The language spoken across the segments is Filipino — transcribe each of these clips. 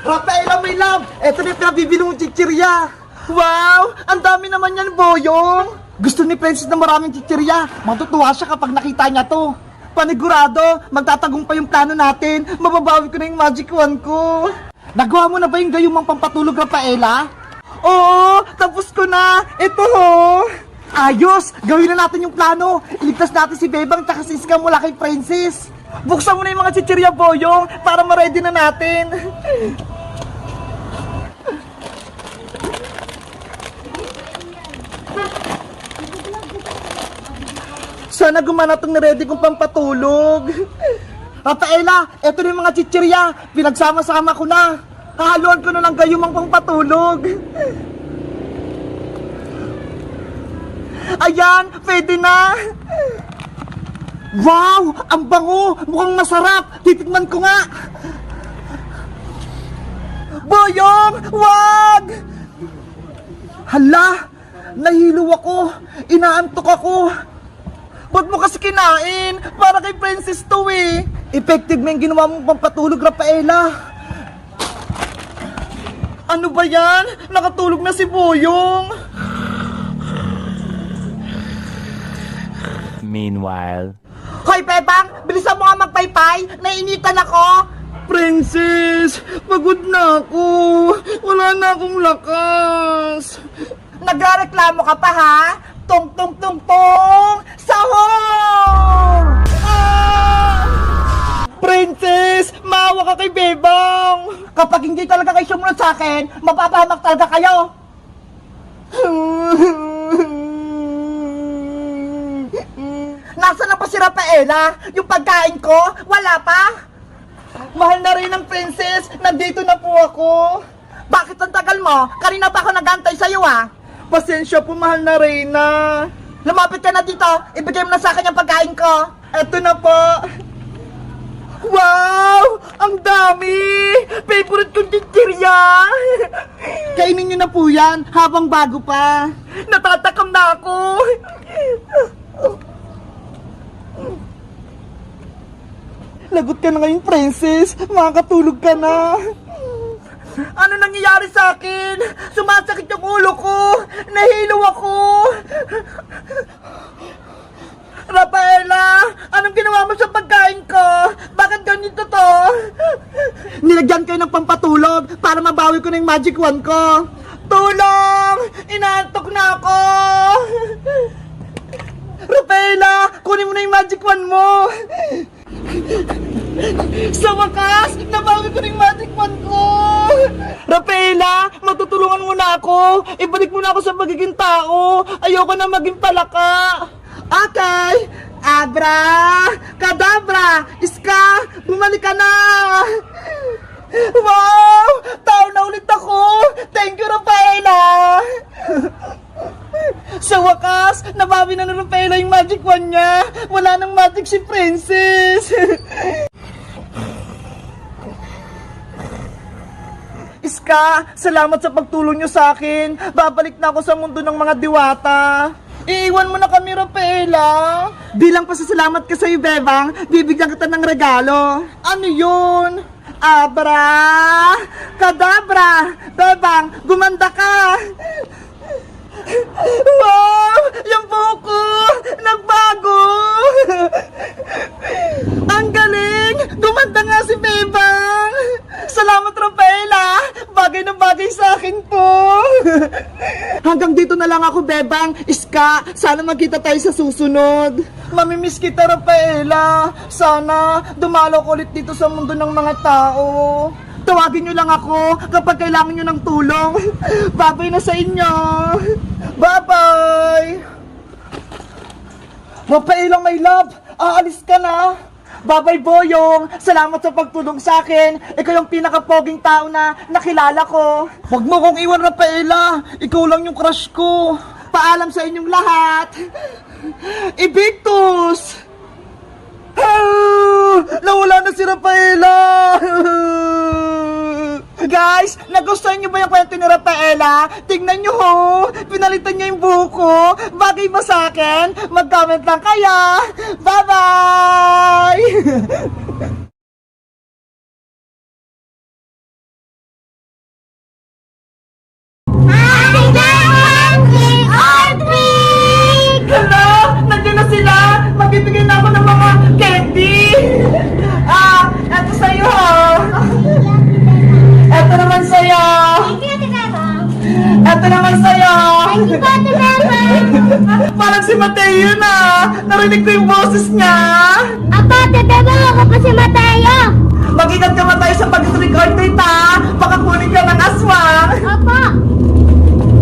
Rafaela, my love! Eto na yung pinabibili mong chichirya! Wow! Ang dami naman yan, Boyong! Gusto ni Princess na maraming chichirya. Matutuwa siya kapag nakita niya to. Panigurado, magtatagumpay yung plano natin. Mababawi ko na yung magic wand ko. Nagawa mo na ba yung gayumang pampatulog, Rafaela? Oo, tapos ko na. Ito ho. Ayos! Gawin na natin yung plano. Iligtas natin si Bebang tsaka si Iska mula kay Princess. Buksan mo na yung mga chichirya, Boyong, para ma-ready na natin. Sana gumana itong na-ready kong pampatulog. Rafaela, eto na yung mga chichirya. Pinagsama-sama ko na. Hahaluan ko na ng gayumang pampatulog. Ayan, pwede na. Wow! Ang bango! Mukhang masarap! Titikman ko nga! Boyong! Wag! Hala! Nahilo ako! Inaantok ako! Ba't mo kasi kinain? Para kay Princess to eh! Effective na yung ginawa mong pampatulog, Rafaela! Ano ba yan? Nakatulog na si Boyong! Meanwhile... Hoy, Bebang! Bilisan mo nga magpaypay! Nainitan ako! Princess! Pagod na ako! Wala na akong lakas! Nagreklamo ka pa, ha? Tong tong tong tong! Sahur! Ah! Princess! Maawa ka kay Bebang! Kapag hindi talaga kayo sumunod sa akin, mapapahamak talaga kayo! Nasaan na pa si Rafaela? Yung pagkain ko? Wala pa? Mahal na rin ng Princess, nandito na po ako. Bakit ang tagal mo? Kanina pa ako nagantay sa'yo ah. Pasensya po, mahal na Reyna. Lumapit ka na dito, ibigay mo na sa akin yung pagkain ko. Eto na po. Wow! Ang dami! Favorite kong chichirya! Kainin nyo na po yan, habang bago pa. Natatakam na ako. Lagot ka na ngayon, Princess. Makakatulog ka na. Ano nangyayari sa akin? Sumasakit yung ulo ko. Nahilo ako. Rafaela, anong ginawa mo sa pagkain ko? Bakit ganito to? Nilagyan kayo ng pampatulog para mabawi ko na yung magic wand ko. Tulong! Inaantok na ako. Rafaela, kunin mo na yung magic wand mo. Sa wakas, nabawi ko ng magic wand ko! Rafaela, matutulungan mo na ako! Ibalik mo na ako sa magiging tao! Ayoko na maging palaka! Okay! Abra! Kadabra! Iska! Bumalik ka na! Wow! Tao na ulit ako! Thank you, Rafaela! Sa wakas, nabawi na Rafaela yung magic wand niya! Wala nang magic si Princess! Iska, salamat sa pagtulong niyo sa akin. Babalik na ako sa mundo ng mga diwata. Iiwan mo na kami, Rafaela. Bilang pasasalamat ka sa'yo, Bebang, bibigyan kita ng regalo. Ano yun? Abra! Kadabra! Bebang, gumanda ka! Wow! Yung buko! Nagbago! Ang galing! Gumanda nga si Bebang! Salamat, Rafaela! Bagay na bagay sa akin po! Hanggang dito na lang ako, Bebang. Iska, sana magkita tayo sa susunod. Mamimiss kita, Rafaela. Sana dumalaw ko ulit dito sa mundo ng mga tao. Tawagin nyo lang ako kapag kailangan nyo ng tulong. Babay na sa inyo. Bye-bye. Rafaela, my love, aalis ka na. Bye-bye, Boyong. Salamat sa pagtulong sa akin. Ikaw yung pinaka-poging tao na nakilala ko. Huwag mo kong iwan, Rafaela. Ikaw lang yung crush ko. Paalam sa inyong lahat. Evictus! Nawala na si Rafaela. Guys, nagustuhan niyo ba yung kwento ni Rafaela? Tingnan niyo ho, pinalitan niya yung buko. Bagay ba sa akin? Mag-comment lang kayo. Bye-bye! candy! Eto sa'yo, Eto naman sa'yo! Eto naman sa'yo! Parang si Mateo na! Narinig ko yung boses niya! Ako pa si Mateo. Mag-ingat ka ba tayo sa pag-trick or treat, ha? Baka kunin ka ng aswang! Opo.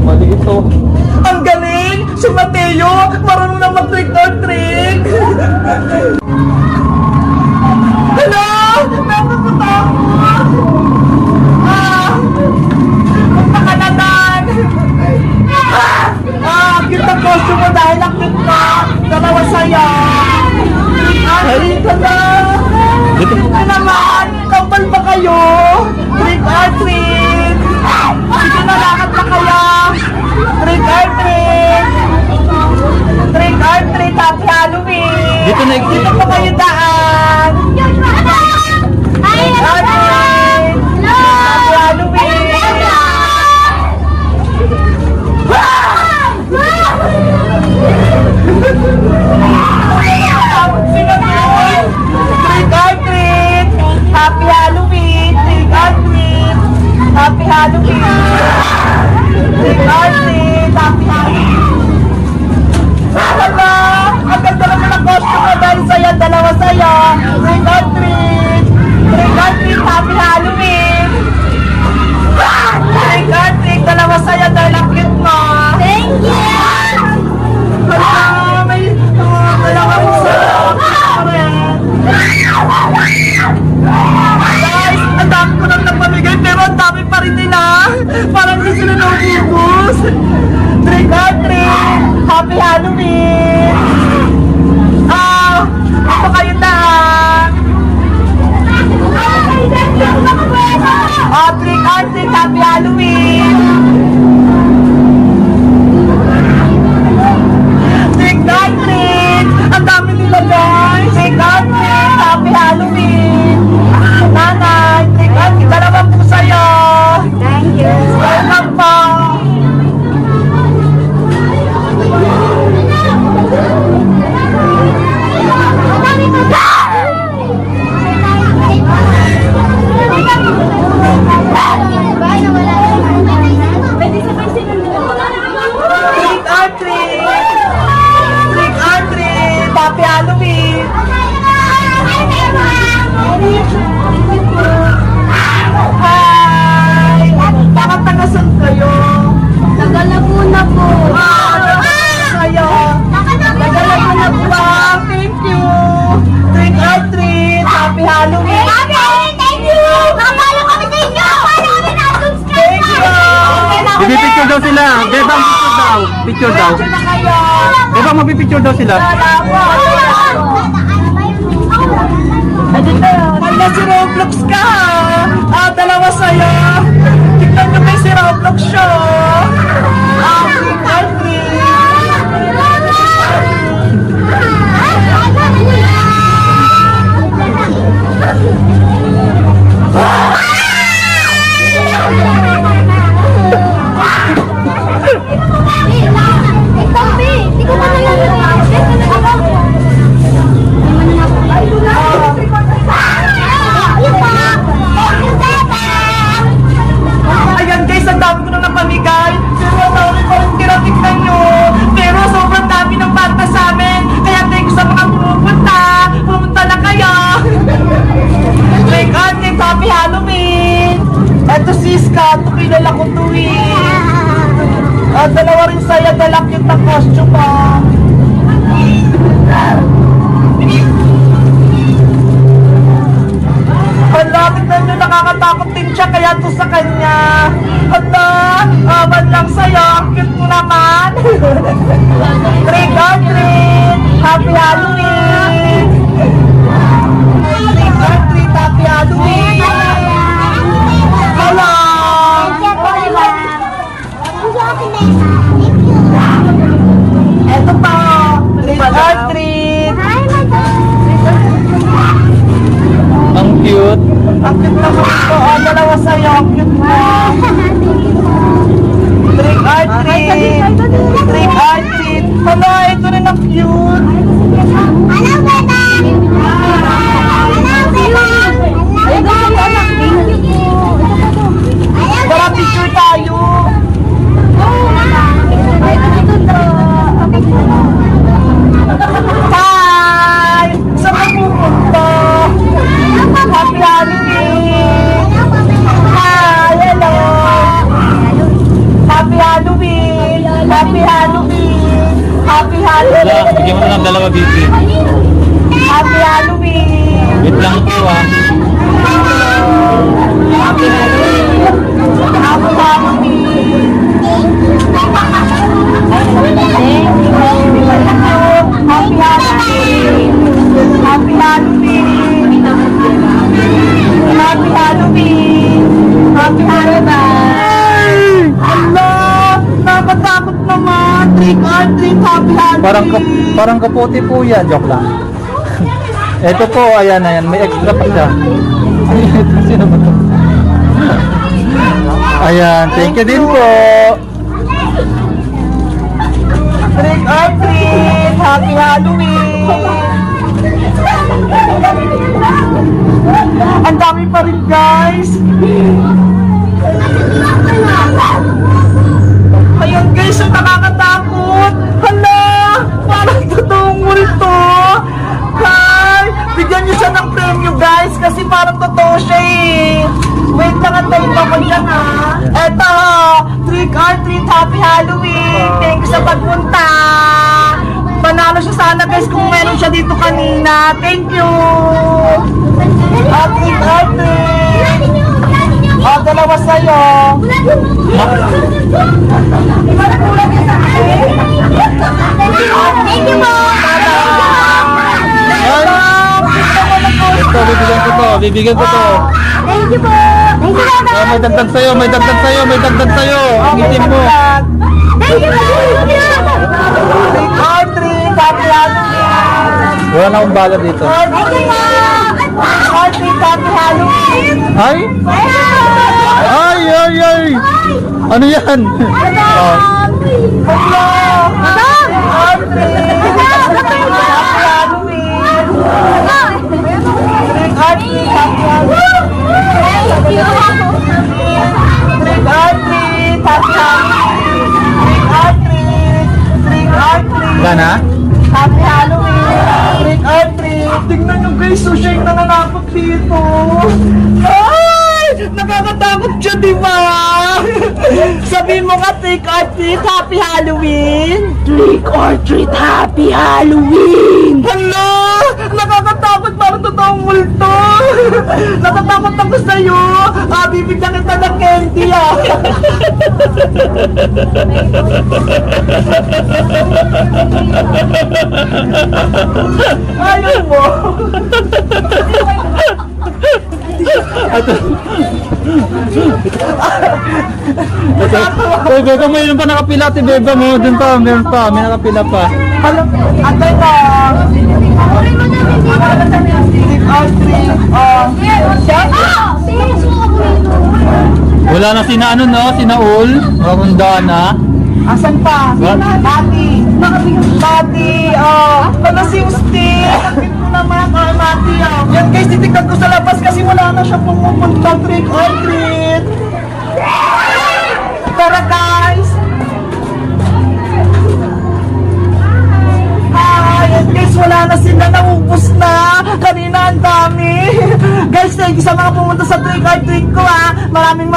Mali ito. Ang galing! Si Mateo! Marunong na mag-trick or treat! Hello! Nakakatakot! Punta ka na dan! Cute ang costume mo dahil ang cute mo! Dalawa sa'yo! Ay, ka na! Ay naman! Kampal ba kayo? Trick or treat! Sige na, lakad na kayo! Trick or treat! Trick or treat! Happy Halloween! Dito pa kayo daan! Trick or treat! Happy Halloween! Trick or treat! Happy Halloween! Trick or treat! Happy Halloween! Trick or treat! Happy Halloween! Hala! Ang ganda naman ang costume mo dahil sa'yo, dalawa sa'yo! Trick or treat! Trick or treat! Happy Halloween! Trick or treat! Dalawa sa'yo dahil ang cute mo! Thank you. Hala! May dalawa mo sa'yo! Guys, ang dami ko nang nagpamigay pero ang dami pa rin nila. Parang hindi sila naubos. Trick or treat! Happy Halloween! Ito kayo na. Trick or treat! Happy Halloween! Trick or treat! Ang dami nila guys! Trick or treat! Happy Halloween! Nanay! Trick or treat! Dalawa po sa'yo! Thank you. Welcome po! Trick or treat! Trick or treat! Happy Halloween! Hi! Bakit tagasan kayo? Nagalaguna po. Kayo! Nagalaguna po ba? Thank you! Trick or treat! Happy Halloween! Thank you. Kapalo kami sa inyo. Kapalo kami na-subscribe. Thank you! Bibipicture daw sila. Bebang picture daw. Picture daw. Picture na kayo! Bebang mapipicture daw sila. Hala, si Roblox ka! Dalawa sa'yo! Tignan nyo may si Roblox siya! Trick or treat! Ayan guys, ang dami ko nang napamigay. Pero ang dami ko rin tinatignan nyo. Pero sobrang dami ng bata sa amin. Kaya thank you sa mga pumupunta. Pumunta na kayo. Trick or treat, happy Halloween. Eto si Ska, ito kilala ko to eh. Dalawa rin sa'yo, dala cute na costume mo. Hala, tignan nyo, nakakatakot din siya, kaya to sa kanya. Hala, aman lang sa'yo, ang cute mo naman. Trick or treat, happy Halloween. Trick or treat, happy Halloween. Hala. Eto pa, trick or treat. Ang cute. Ang cute naman ito. Dalawa sa'yo. Ang cute mo. Trick or treat. Trick or treat. Hala, ito rin ang cute. Hello, Bebe! Bigyan mo na ng dalawa, Bibi. Happy Halloween! Wait lang po ah. Happy Halloween! Happy Halloween! Happy Halloween! Happy Halloween! Happy Halloween! Happy Halloween! Allah! Nakatakot naman! Trick or treat! Happy Halloween! Parang kaputi po yan. Joke lang. Ito po, ayan, may extra pa siya. Ito, sino ba ito? Ayan, thank you din po. Trick or treat! Happy Halloween! Ang dami pa rin, guys! Ayun, guys, yung nakakatakot! Hala! Parang totoong multo! Hi! Bigyan niyo siya ng premyo, guys, kasi parang totoo siya eh! Wait lang, antayin pa ko dyan, ha? Eto! Trick or treat! Happy Halloween! Thank you sa pagpunta! Panalo siya sana, guys, kung meron siya dito kanina. Thank you! Trick or treat! Dalawa sa'yo! Thank you po! Ito, bibigyan ko to. Bibigyan ko to. Thank you po! Thank you po! May dagdag sa'yo, may dagdag sa'yo, may dagdag sa'yo. Ang itim mo. Thank you po! Trick or treat! Happy Halloween! Wala na akong bala dito. Thank you po! Trick or treat! Happy Halloween! Ay! Ay, ay, ay! Ano yan? Oh. Hello! Madam! Trick or treat! Happy Halloween! Trick or treat! Happy Halloween! Thank you! Trick or treat! Happy Halloween! Trick or treat! Trick or treat! Wala na? Happy Halloween! Trick or treat! Tingnan nyo guys, so siya yung nananakot dito! Ay! Nakakatakot siya, di ba? Sabihin mo ka, trick or treat, happy Halloween! Trick or treat, happy Halloween! Hala! Nakakatakot, parang totoong multo! Natatakot ako sa'yo! Bibigyan kita ng candy, ah! Ayaw mo! Uy, Beba, mayroon pa nakapila. Ti Beba mo, dun pa, meron pa, may nakapila pa. Alam, antay mo! Trick or treat, Wala na sina ano, no? Sina Ul. Marunda na. asan pa? What? Mati! Mati! Ano si Usti? Nakit mo naman, Mati, Yan guys, titignan ko sa labas kasi wala na siya pumupunta. Trick or treat! Tara guys! Yan guys, wala na sila, naubos na. Kanina ang dami. Guys, thank you sa mga pumunta sa trick or treat ko, ha. Maraming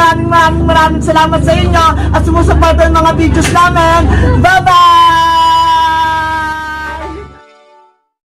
salamat sa inyo at sumusuporta ng mga videos namin. Bye-bye!